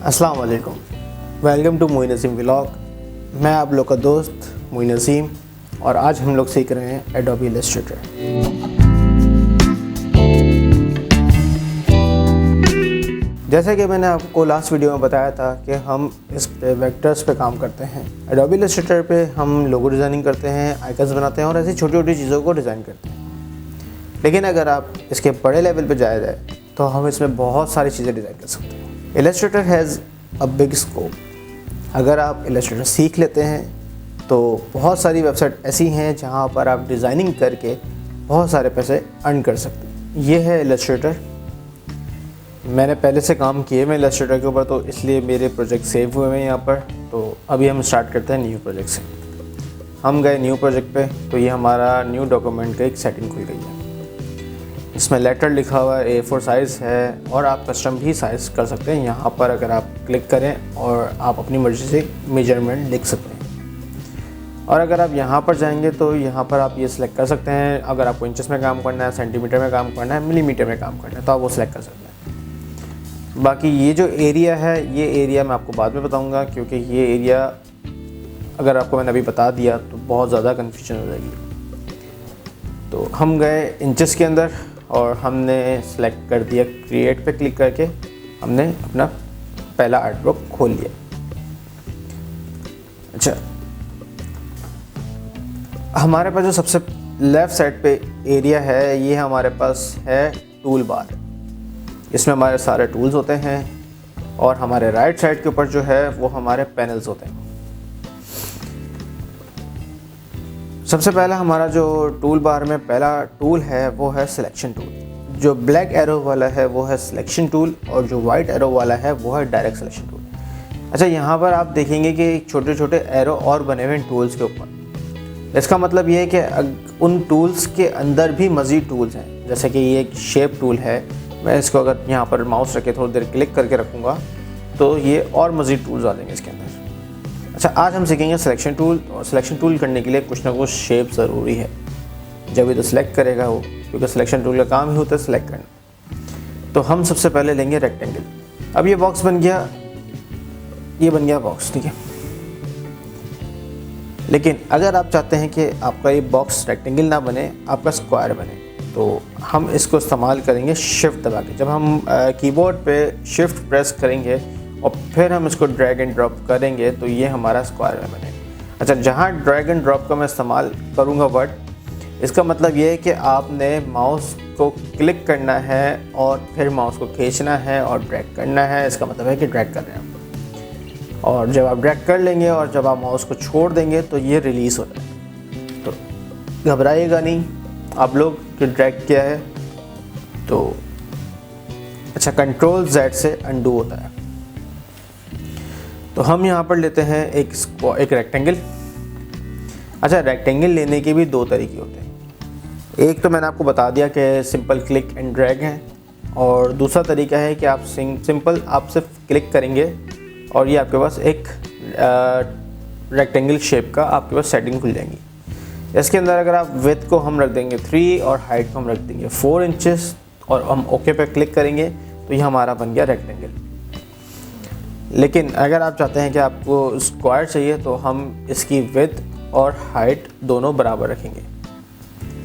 अस्सलाम वालेकुम, welcome to Moin Naseem vlog. मैं आप लोग का दोस्त मोइन नसीम और आज हम लोग सीख रहे हैं एडोबी इलस्ट्रेटर। जैसे कि मैंने आपको लास्ट वीडियो में बताया था कि हम इस पे वेक्टर्स पे काम करते हैं। एडोबी इलस्ट्रेटर पे हम लोगो डिज़ाइनिंग करते हैं, आइकन्स बनाते हैं और ऐसी छोटी छोटी चीज़ों को डिज़ाइन करते हैं। लेकिन अगर आप इसके बड़े लेवल पे जाया जाए तो हम इसमें बहुत सारी चीज़ें डिज़ाइन कर सकते हैं। Illustrator has a big scope. अगर आप इलस्ट्रेटर सीख लेते हैं तो बहुत सारी वेबसाइट ऐसी हैं जहां पर आप डिज़ाइनिंग करके बहुत सारे पैसे अर्न कर सकते हैं। ये है इलस्ट्रेटर। मैंने पहले से काम किए मैं इलस्ट्रेटर के ऊपर, तो इसलिए मेरे प्रोजेक्ट सेव हुए हैं यहाँ पर। तो अभी हम स्टार्ट करते हैं न्यू प्रोजेक्ट से। हम गए न्यू प्रोजेक्ट पे, तो ये हमारा न्यू डॉक्यूमेंट का एक सेटिंग खुल गई है। इसमें लेटर लिखा हुआ है, A4 साइज़ है और आप कस्टम भी साइज़ कर सकते हैं। यहाँ पर अगर आप क्लिक करें और आप अपनी मर्ज़ी से मेजरमेंट लिख सकते हैं। और अगर आप यहाँ पर जाएंगे तो यहाँ पर आप ये सिलेक्ट कर सकते हैं। अगर आपको इंचेस में काम करना है, सेंटीमीटर में काम करना है, मिलीमीटर में काम करना है, तो आप वो सिलेक्ट कर सकते हैं। बाकी ये जो एरिया है, ये एरिया मैं आपको बाद में बताऊँगा, क्योंकि ये एरिया अगर आपको मैंने अभी बता दिया तो बहुत ज़्यादा कन्फ्यूजन हो जाएगी। तो हम गए इंचेस के अंदर और हमने सेलेक्ट कर दिया, क्रिएट पे क्लिक करके हमने अपना पहला आर्टवर्क खोल लिया। अच्छा, हमारे पास जो सबसे लेफ़्ट साइड पे एरिया है, ये हमारे पास है टूल बार। इसमें हमारे सारे टूल्स होते हैं और हमारे राइट साइड के ऊपर जो है वो हमारे पैनल्स होते हैं। सबसे पहला हमारा जो टूल बार में पहला टूल है वो है सिलेक्शन टूल। जो ब्लैक एरो वाला है वो है सिलेक्शन टूल और जो वाइट एरो वाला है वो है डायरेक्ट सिलेक्शन टूल। अच्छा, यहाँ पर आप देखेंगे कि छोटे छोटे एरो और बने हुए हैं टूल्स के ऊपर। इसका मतलब ये है कि उन टूल्स के अंदर भी मज़ीद टूल्स हैं। जैसे कि ये एक शेप टूल है, मैं इसको अगर यहाँ पर माउस रखे थोड़ी देर क्लिक करके रखूँगा तो ये और मज़ीद टूल्स आ जाएंगे इसके अंदर। अच्छा, आज हम सीखेंगे सिलेक्शन टूल। और सिलेक्शन टूल करने के लिए कुछ ना कुछ शेप ज़रूरी है, जब ये तो सिलेक्ट करेगा वो, क्योंकि सिलेक्शन टूल का काम ही होता है सिलेक्ट करना। तो हम सबसे पहले लेंगे रेक्टेंगल। अब ये बॉक्स बन गया, ये बन गया बॉक्स, ठीक है। लेकिन अगर आप चाहते हैं कि आपका ये बॉक्स रेक्टेंगल ना बने, आपका स्क्वायर बने, तो हम इसको इस्तेमाल करेंगे शिफ्ट दबा के। जब हम कीबोर्ड पे शिफ्ट प्रेस करेंगे और फिर हम इसको ड्रैग एंड ड्रॉप करेंगे तो ये हमारा स्क्वायर में बनेगा। अच्छा, जहाँ ड्रैग एंड ड्रॉप का मैं इस्तेमाल करूँगा वर्ड, इसका मतलब ये है कि आपने माउस को क्लिक करना है और फिर माउस को खींचना है और ड्रैग करना है। इसका मतलब है कि ड्रैग कर रहे हैं आप। और जब आप ड्रैग कर लेंगे और जब आप माउस को छोड़ देंगे तो ये रिलीज़ हो जाएगा। तो घबराइएगा नहीं आप लोग कि ड्रैग किया है तो। अच्छा, कंट्रोल Z से अनडू होता है। तो हम यहाँ पर लेते हैं एक रेक्टेंगल। अच्छा, रेक्टेंगल लेने के भी दो तरीके होते हैं। एक तो मैंने आपको बता दिया कि सिंपल क्लिक एंड ड्रैग है, और दूसरा तरीका है कि आप सिंपल आप सिर्फ क्लिक करेंगे और ये आपके पास एक रेक्टेंगल शेप का आपके पास सेटिंग खुल जाएंगी। इसके अंदर अगर आप विड्थ को हम रख देंगे 3 और हाइट को हम रख देंगे 4 इंचेस और हम ओके पे क्लिक करेंगे तो ये हमारा बन गया रेक्टेंगल। लेकिन अगर आप चाहते हैं कि आपको स्क्वायर चाहिए तो हम इसकी विड्थ और हाइट दोनों बराबर रखेंगे,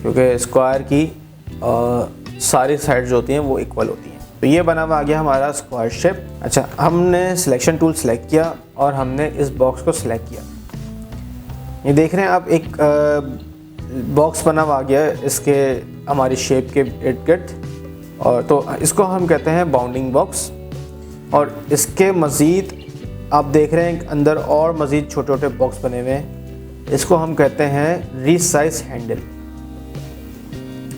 क्योंकि स्क्वायर की सारी साइड्स जो होती हैं वो इक्वल होती हैं। तो ये बना हुआ आ गया हमारा स्क्वायर शेप। अच्छा, हमने सिलेक्शन टूल सेलेक्ट किया और हमने इस बॉक्स को सिलेक्ट किया। ये देख रहे हैं आप, एक बॉक्स बना हुआ आ गया इसके हमारी शेप के इर्द गिर्द, और तो इसको हम कहते हैं बाउंडिंग बॉक्स। और इसके मज़ीद आप देख रहे हैं अंदर और मज़ीद छोटे छोटे बॉक्स बने हुए हैं। इसको हम कहते हैं रीसाइज हैंडल।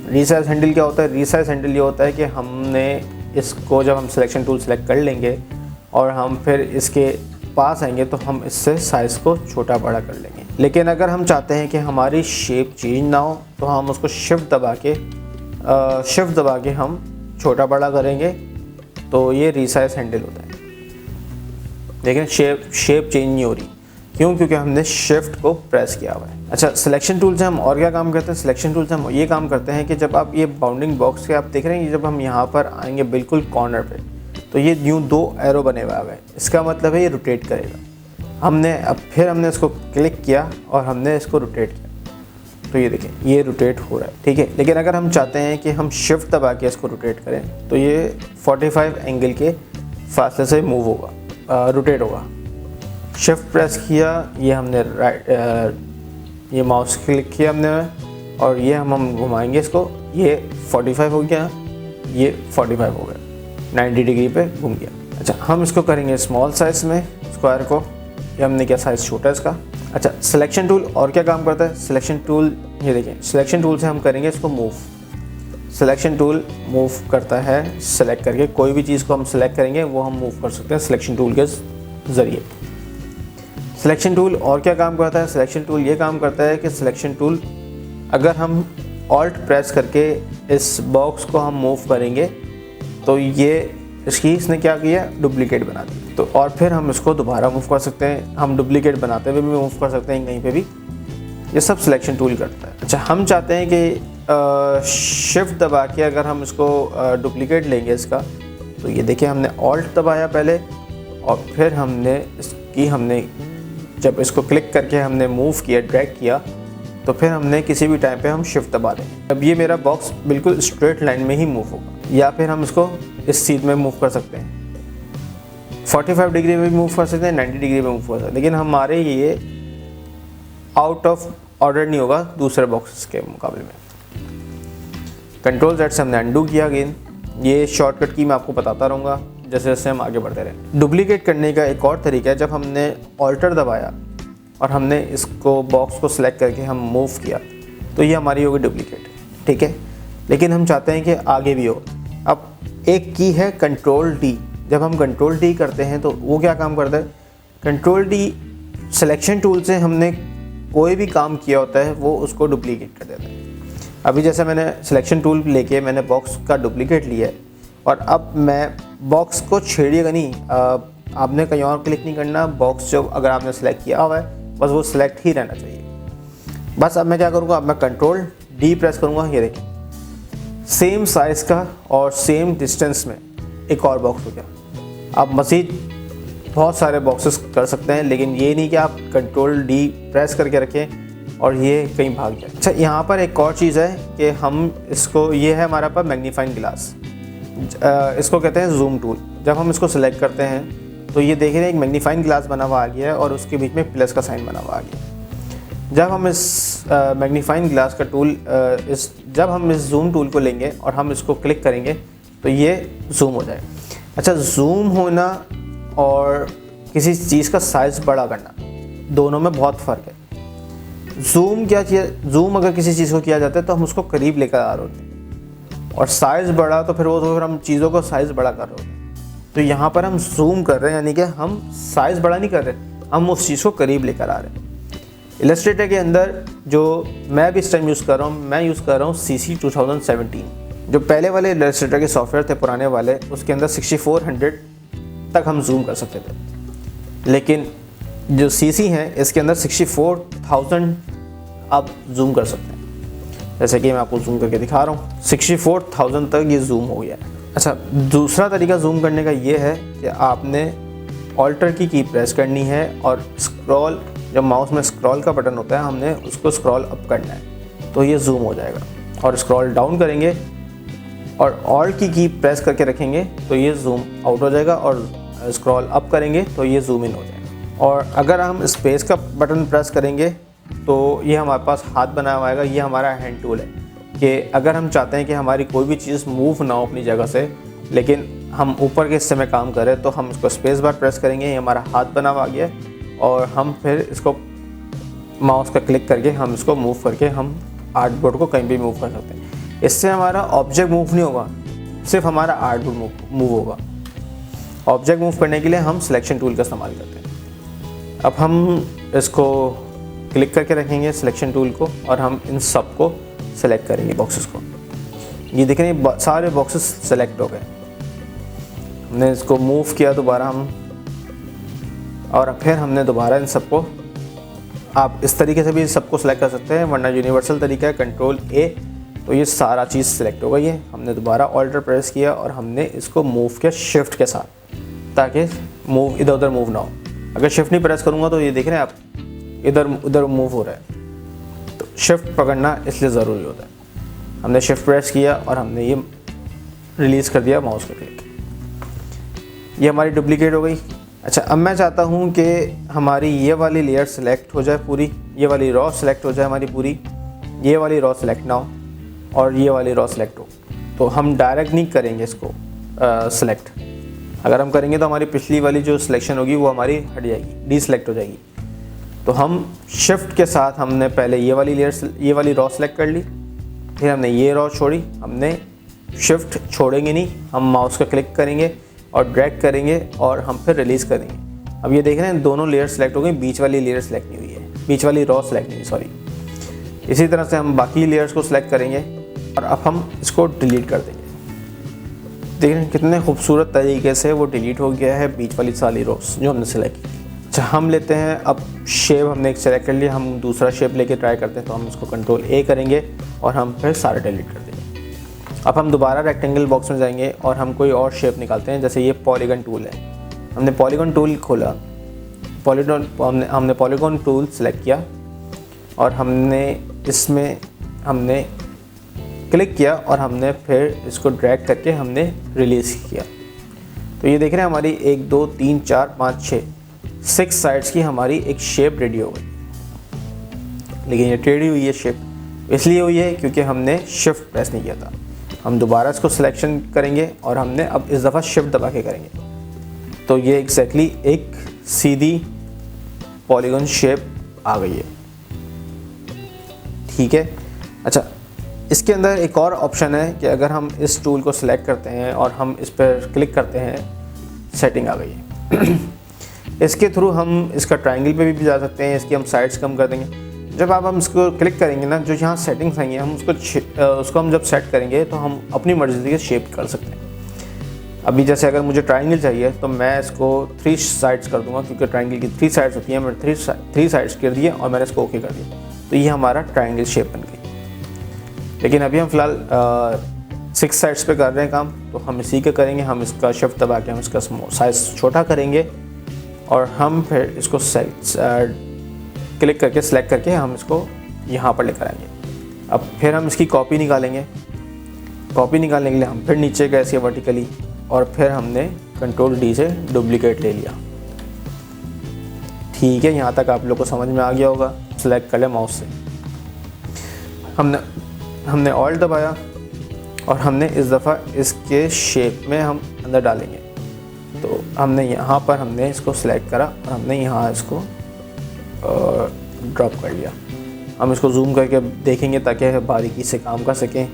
रीसाइज हैंडल क्या होता है? रीसाइज हैंडल ये होता है कि हमने इसको, जब हम सिलेक्शन टूल सेलेक्ट कर लेंगे और हम फिर इसके पास आएंगे तो हम इससे साइज़ को छोटा बड़ा कर लेंगे। लेकिन अगर हम चाहते हैं कि हमारी शेप चेंज ना हो तो हम उसको शिफ्ट दबा के हम छोटा बड़ा करेंगे, तो ये रीसाइज हैंडल होता है। लेकिन शेप चेंज नहीं हो रही, क्यों? क्योंकि हमने शिफ्ट को प्रेस किया हुआ है। अच्छा, सिलेक्शन टूल से हम और क्या काम करते हैं? सिलेक्शन टूल से हम ये काम करते हैं कि जब आप ये बाउंडिंग बॉक्स के आप देख रहे हैं, जब हम यहाँ पर आएंगे बिल्कुल कॉर्नर पे, तो ये यूँ 2 एरो बने हुए हैं, इसका मतलब है ये रोटेट करेगा। फिर हमने इसको क्लिक किया और हमने इसको रोटेट किया, तो ये देखें ये रोटेट हो रहा है, ठीक है। लेकिन अगर हम चाहते हैं कि हम शिफ्ट दबा के इसको रोटेट करें तो ये 45 एंगल के फासले से मूव होगा, रोटेट होगा। शिफ्ट प्रेस किया, ये हमने ये माउस क्लिक किया हमने और ये हम घुमाएंगे इसको, ये 45 हो गया, ये 45 हो गया, 90 डिग्री पे घूम गया। अच्छा, हम इसको करेंगे स्मॉल साइज़ में स्क्वायर को, ये हमने क्या साइज़ छोटा है इसका। अच्छा, सिलेक्शन टूल और क्या काम करता है? सिलेक्शन टूल ये देखें, सिलेक्शन टूल से हम करेंगे इसको मूव। सिलेक्शन टूल मूव करता है, सेलेक्ट करके कोई भी चीज़ को हम सेलेक्ट करेंगे वो हम मूव कर सकते हैं सिलेक्शन टूल के ज़रिए। सिलेक्शन टूल और क्या काम करता है? सिलेक्शन टूल ये काम करता है कि सिलेक्शन टूल अगर हम ऑल्ट प्रेस करके इस बॉक्स को हम मूव करेंगे तो ये इसने क्या किया, डुप्लीकेट बना दी। तो और फिर हम इसको दोबारा मूव कर सकते हैं, हम डुप्लीकेट बनाते हुए भी मूव कर सकते हैं कहीं पे भी, ये सब सिलेक्शन टूल करता है। अच्छा, हम चाहते हैं कि शिफ्ट दबा के अगर हम इसको डुप्लीकेट लेंगे इसका, तो ये देखिए हमने ऑल्ट दबाया पहले और फिर हमने जब इसको क्लिक करके हमने मूव किया, ड्रैग किया, तो फिर हमने किसी भी टाइम पे हम शिफ्ट दबा देंगे। अब ये मेरा बॉक्स बिल्कुल स्ट्रेट लाइन में ही मूव होगा, या फिर हम इसको इस सीट में मूव कर सकते हैं, 45 डिग्री में भी मूव कर सकते हैं, 90 डिग्री में मूव कर सकते हैं, लेकिन हमारे ये आउट ऑफ ऑर्डर नहीं होगा दूसरे बॉक्सेस के मुकाबले में। कंट्रोल Z से हमने अनडू किया अगेन। ये शॉर्टकट की मैं आपको बताता रहूँगा जैसे जैसे हम आगे बढ़ते रहें। डुप्लीकेट करने का एक और तरीका है, जब हमने ऑल्टर दबाया और हमने इसको बॉक्स को सिलेक्ट करके हम मूव किया तो ये हमारी होगी डुप्लीकेट, ठीक है। लेकिन हम चाहते हैं कि आगे भी हो। अब एक की है कंट्रोल D, जब हम कंट्रोल D करते हैं तो वो क्या काम करता है? कंट्रोल D सिलेक्शन टूल से हमने कोई भी काम किया होता है वो उसको डुप्लीकेट कर देता है। अभी जैसे मैंने सिलेक्शन टूल लेके मैंने बॉक्स का डुप्लीकेट लिया है और अब मैं बॉक्स को छेड़िएगा नहीं, आपने कहीं और क्लिक नहीं करना, बॉक्स जो अगर आपने सेलेक्ट किया हुआ है बस वो सिलेक्ट ही रहना चाहिए। बस अब मैं क्या करूँगा, अब मैं कंट्रोल D प्रेस करूँगा, ये देखिए सेम साइज़ का और सेम डिस्टेंस में एक और बॉक्स हो गया। आप मज़ीद बहुत सारे बॉक्सेस कर सकते हैं, लेकिन ये नहीं कि आप कंट्रोल D प्रेस करके रखें और ये कहीं भाग जाए। अच्छा, यहाँ पर एक और चीज़ है कि हम इसको, ये है हमारा पर मैग्नीफाइंग ग्लास, इसको कहते हैं जूम टूल। जब हम इसको सिलेक्ट करते हैं तो ये देख रहे हैं एक मैग्नीफाइंग ग्लास बना हुआ आ गया है और उसके बीच में प्लस का साइन बना हुआ आ गया। जब हम इस मैग्नीफाइंग ग्लास का टूल जब हम इस जूम टूल को लेंगे और हम इसको क्लिक करेंगे तो ये जूम हो जाएगा। अच्छा, जूम होना और किसी चीज़ का साइज़ बड़ा करना, दोनों में बहुत फ़र्क है। जूम अगर किसी चीज़ को किया जाता है तो हम उसको करीब लेकर आ रहे होते हैं, और साइज़ बड़ा तो फिर हम चीज़ों को साइज़ बड़ा कर रहे होते हैं। तो यहाँ पर हम जूम कर रहे हैं, यानी कि हम साइज़ बड़ा नहीं कर रहे, हम उस चीज़ को करीब लेकर आ रहे हैं। इलस्ट्रेटर के अंदर जो मैं भी इस टाइम यूज़ कर रहा हूँ, मैं यूज़ कर रहा हूँ CC 2017। जो पहले वाले इलस्ट्रेटर के सॉफ्टवेयर थे पुराने वाले, उसके अंदर 6400 तक हम जूम कर सकते थे, लेकिन जो CC हैं इसके अंदर 64,000 आप जूम कर सकते हैं। जैसे कि मैं आपको जूम करके दिखा रहा हूँ, 64,000 तक ये जूम हो गया है। अच्छा, दूसरा तरीका जूम करने का ये है कि आपने ऑल्टर की प्रेस करनी है और स्क्रॉल, जब माउस में स्क्रॉल का बटन होता है हमने उसको स्क्रॉल अप करना है तो ये जूम हो जाएगा, और स्क्रॉल डाउन करेंगे और ऑल्ट की प्रेस करके रखेंगे तो ये जूम आउट हो जाएगा, और स्क्रॉल अप करेंगे तो ये जूम इन हो जाएगा। और अगर हम स्पेस का बटन प्रेस करेंगे तो ये हमारे पास हाथ बना हुआ आएगा, ये हमारा हैंड टूल है कि अगर हम चाहते हैं कि हमारी कोई भी चीज़ मूव ना हो अपनी जगह से, लेकिन हम ऊपर के हिस्से में काम करें, तो हम इसको स्पेस बार प्रेस करेंगे, ये हमारा हाथ बना हुआ आ गया है, और हम फिर इसको माउस का क्लिक करके हम इसको मूव करके हम आर्टबोर्ड को कहीं भी मूव कर सकते हैं। इससे हमारा ऑब्जेक्ट मूव नहीं होगा, सिर्फ हमारा आर्टबोर्ड मूव होगा। ऑब्जेक्ट मूव करने के लिए हम सिलेक्शन टूल का इस्तेमाल करते हैं। अब हम इसको क्लिक करके रखेंगे सिलेक्शन टूल को, और हम इन सब को सेलेक्ट करेंगे बॉक्सेस को। ये देख रहे हैं सारे बॉक्सेस सेलेक्ट हो गए। हमने इसको मूव किया दोबारा हम, और फिर हमने दोबारा इन सबको, आप इस तरीके से भी सबको सेलेक्ट कर सकते हैं, वरना यूनिवर्सल तरीका है कंट्रोल A तो ये सारा चीज़ सिलेक्ट हो गई है। हमने दोबारा ऑल्टर प्रेस किया और हमने इसको मूव किया शिफ्ट के साथ, ताकि मूव इधर उधर मूव ना हो। अगर शिफ्ट नहीं प्रेस करूँगा तो ये देख रहे हैं आप, इधर उधर मूव हो रहा है। तो शिफ्ट पकड़ना इसलिए ज़रूरी होता है। हमने शिफ्ट प्रेस किया और हमने ये रिलीज़ कर दिया माउस का क्लिक, ये हमारी डुप्लीकेट हो गई। अच्छा, अब मैं चाहता हूँ कि हमारी ये वाली लेयर सेलेक्ट हो जाए पूरी, ये वाली रॉ सेलेक्ट हो जाए हमारी पूरी, ये वाली रॉ सेलेक्ट ना हो और ये वाली रॉ सेलेक्ट हो। तो हम डायरेक्ट नहीं करेंगे इसको सेलेक्ट। अगर हम करेंगे तो हमारी पिछली वाली जो सिलेक्शन होगी वो हमारी हट जाएगी, डी सेलेक्ट हो जाएगी। तो हम शिफ्ट के साथ हमने पहले ये वाली लेयर, ये वाली रॉ सेलेक्ट कर ली, फिर हमने ये रॉ छोड़ी। हमने शिफ्ट छोड़ेंगे नहीं, हम माउस का क्लिक करेंगे और ड्रैग करेंगे और हम फिर रिलीज़ करेंगे। अब ये देख रहे हैं दोनों लेयर सेलेक्ट हो गई, बीच वाली लेयर सेलेक्ट नहीं हुई है, बीच वाली रॉ सेलेक्ट नहीं हुई, सॉरी। इसी तरह से हम बाकी लेयर्स को सिलेक्ट करेंगे और अब हम इसको डिलीट कर देंगे। देख रहे हैं कितने खूबसूरत तरीके से वो डिलीट हो गया है बीच वाली सारी रॉस जो हमने सेलेक्ट की। अच्छा, हम लेते हैं अब शेप, हमने एक सेलेक्ट कर लिया, हम दूसरा शेप लेके ट्राई करते हैं। तो हम इसको कंट्रोल ए करेंगे और हम फिर सारा डिलीट कर देंगे। अब हम दोबारा रेक्टेंगल बॉक्स में जाएंगे और हम कोई और शेप निकालते हैं। जैसे ये पॉलीगन टूल है, हमने पॉलीगन टूल खोला, हमने पॉलीगन टूल सेलेक्ट किया और हमने इसमें हमने क्लिक किया और हमने फिर इसको ड्रैग करके हमने रिलीज़ किया। तो ये देख रहे हैं हमारी 1 2 3 4 5 6 साइड्स की हमारी एक शेप रेडी हो गई। लेकिन ये टेढ़ी हुई है शेप, इसलिए हुई है क्योंकि हमने शिफ्ट प्रेस नहीं किया था। हम दोबारा इसको सिलेक्शन करेंगे और हमने अब इस दफ़ा शिफ्ट दबा के करेंगे। तो ये एग्जैक्टली एक सीधी पॉलीगन शेप आ गई है, ठीक है। अच्छा, इसके अंदर एक और ऑप्शन है कि अगर हम इस टूल को सिलेक्ट करते हैं और हम इस पर क्लिक करते हैं, सेटिंग आ गई है। इसके थ्रू हम इसका ट्रायंगल पे भी जा सकते हैं, इसकी हम साइड्स कम कर देंगे। जब हम इसको क्लिक करेंगे ना, जो यहाँ सेटिंग्स आएंगी, हम उसको हम जब सेट करेंगे तो हम अपनी मर्ज़ी से शेप कर सकते हैं। अभी जैसे अगर मुझे ट्रायंगल चाहिए तो मैं इसको 3 साइड्स कर दूंगा, क्योंकि ट्रायंगल की 3 साइड्स होती हैं। मैंने 3 साइड्स कर दिए और मैंने इसको ओके कर दिया, तो ये हमारा ट्रायंगल शेप बन गई। लेकिन अभी हम फ़िलहाल 6 साइड्स पे कर रहे हैं काम, तो हम इसी के करेंगे। हम इसका शिफ्ट दबा के हम इसका साइज़ छोटा करेंगे और हम फिर इसको क्लिक करके सेलेक्ट करके हम इसको यहाँ पर लेकर आएंगे। अब फिर हम इसकी कॉपी निकालेंगे। कॉपी निकालने के लिए हम फिर नीचे गए ऐसे वर्टिकली और फिर हमने कंट्रोल डी से डुप्लीकेट ले लिया। ठीक है, यहाँ तक आप लोग को समझ में आ गया होगा। सेलेक्ट कर लिया माउस से, हमने ऑल्ट दबाया और हमने इस दफ़ा इसके शेप में हम अंदर डालेंगे। तो हमने यहाँ पर हमने इसको सिलेक्ट करा और हमने यहाँ इसको ड्रॉप कर लिया। हम इसको जूम करके देखेंगे ताकि बारीकी से काम कर सकें।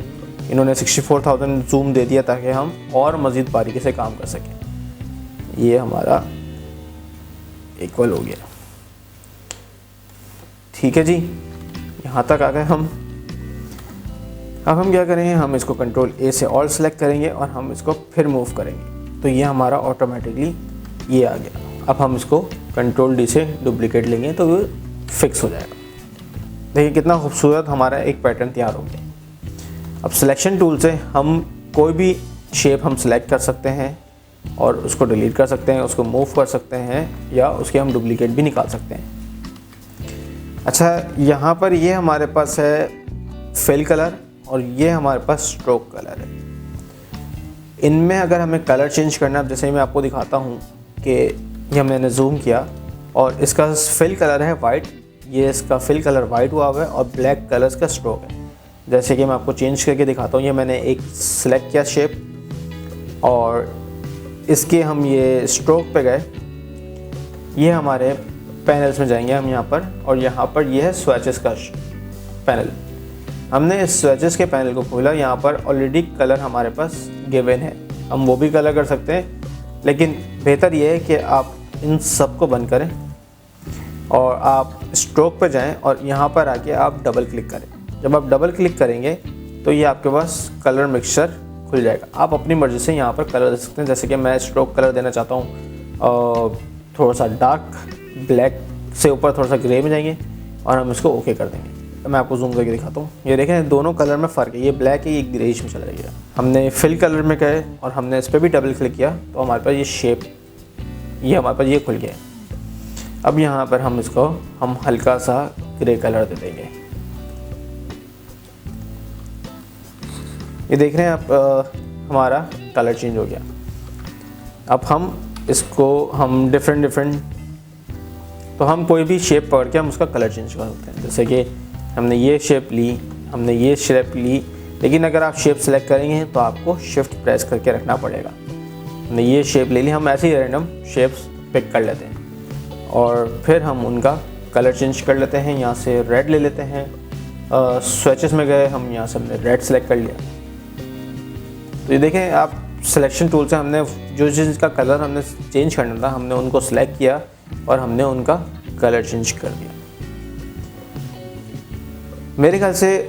इन्होंने 64,000 जूम दे दिया ताकि हम और मज़ीद बारीकी से काम कर सकें। ये हमारा इक्वल हो गया। ठीक है जी, यहाँ तक आ गए हम। अब हम क्या करेंगे, हम इसको कंट्रोल ए से ऑल सेलेक्ट करेंगे और हम इसको फिर मूव करेंगे। तो ये हमारा ऑटोमेटिकली ये आ गया। अब हम इसको कंट्रोल डी से डुप्लीकेट लेंगे तो वो फिक्स हो जाएगा। देखिए कितना खूबसूरत हमारा एक पैटर्न तैयार हो गया। अब सिलेक्शन टूल से हम कोई भी शेप हम सिलेक्ट कर सकते हैं और उसको डिलीट कर सकते हैं, उसको मूव कर सकते हैं या उसके हम डुप्लीकेट भी निकाल सकते हैं। अच्छा, यहाँ पर ये हमारे पास है फिल कलर और ये हमारे पास स्ट्रोक कलर है। इनमें अगर हमें कलर चेंज करना है, जैसे ही मैं आपको दिखाता हूँ कि ये हमने जूम किया और इसका फिल कलर है वाइट, ये इसका फिल कलर वाइट हुआ हुआ है और ब्लैक कलर इसका स्ट्रोक है। जैसे कि मैं आपको चेंज करके दिखाता हूँ। ये मैंने एक सिलेक्ट किया शेप और इसके हम ये स्ट्रोक पे गए। ये हमारे पैनल्स में जाएंगे हम यहाँ पर, और यहाँ पर ये है स्विचेस का पैनल। हमने इस स्विचेस के पैनल को खोला। यहाँ पर ऑलरेडी कलर हमारे पास गिवन है, हम वो भी कलर कर सकते हैं, लेकिन बेहतर ये है कि आप इन सब को बंद करें और आप स्ट्रोक पर जाएं और यहाँ पर आके आप डबल क्लिक करें। जब आप डबल क्लिक करेंगे तो ये आपके पास कलर मिक्सचर खुल जाएगा। आप अपनी मर्ज़ी से यहाँ पर कलर दे सकते हैं। जैसे कि मैं स्ट्रोक कलर देना चाहता हूँ थोड़ा सा डार्क ब्लैक से ऊपर थोड़ा सा ग्रे में जाएंगे और हम इसको ओके कर देंगे। मैं आपको जूम करके दिखाता हूँ। ये देखें दोनों कलर में फ़र्क है, ये ब्लैक है, ये ग्रेइश में चला गया। हमने फिल कलर में गए और हमने इस पर भी डबल क्लिक किया तो हमारे पास ये शेप, ये हमारे पास ये खुल गया। अब यहाँ पर हम इसको हल्का सा ग्रे कलर दे देंगे। ये देख रहे हैं आप, हमारा कलर चेंज हो गया। अब हम इसको डिफरेंट तो हम कोई भी शेप पकड़ के हम उसका कलर चेंज कर सकते हैं। जैसे कि हमने ये शेप ली, हमने ये शेप ली, लेकिन अगर आप शेप सेलेक्ट करेंगे तो आपको शिफ्ट प्रेस करके रखना पड़ेगा। हमने ये शेप ले ली, हम ऐसे ही रैंडम शेप्स पिक कर लेते हैं और फिर हम उनका कलर चेंज कर लेते हैं। यहाँ से रेड ले लेते हैं, स्विचेस में गए, हम यहाँ से हमने रेड सेलेक्ट कर लिया। तो ये देखें आप, सिलेक्शन टूल से हमने जो जिसका कलर हमने चेंज करना था हमने उनको सेलेक्ट किया और हमने उनका कलर चेंज कर दिया। मेरे ख्याल से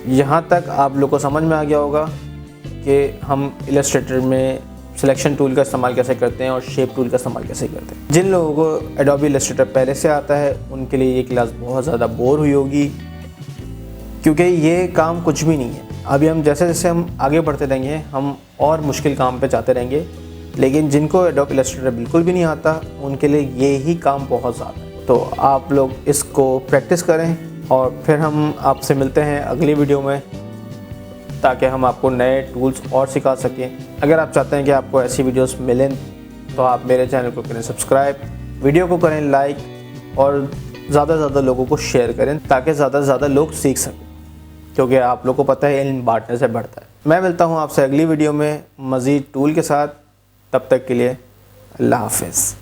यहाँ तक आप लोग को समझ में आ गया होगा कि हम इलस्ट्रेटर में सिलेक्शन टूल का इस्तेमाल कैसे करते हैं और शेप टूल का इस्तेमाल कैसे करते हैं। जिन लोगों को एडोबी इलस्ट्रेटर पहले से आता है उनके लिए ये क्लास बहुत ज़्यादा बोर हुई होगी, क्योंकि ये काम कुछ भी नहीं है। अभी हम जैसे जैसे हम आगे बढ़ते रहेंगे हम और मुश्किल काम पे जाते रहेंगे, लेकिन जिनको एडोबी इलस्ट्रेटर बिल्कुल भी नहीं आता उनके लिए ये ही काम बहुत ज़्यादा है। तो आप लोग इसको प्रैक्टिस करें और फिर हम आपसे मिलते हैं अगली वीडियो में, ताकि हम आपको नए टूल्स और सिखा सकें। अगर आप चाहते हैं कि आपको ऐसी वीडियोस मिलें तो आप मेरे चैनल को करें सब्सक्राइब, वीडियो को करें लाइक और ज़्यादा से ज़्यादा लोगों को शेयर करें, ताकि ज़्यादा से ज़्यादा लोग सीख सकें, क्योंकि आप लोग को पता है इन बांटने से बढ़ता है। मैं मिलता हूँ आपसे अगली वीडियो में मज़ीद टूल के साथ, तब तक के लिए अल्लाह हाफ़िज़।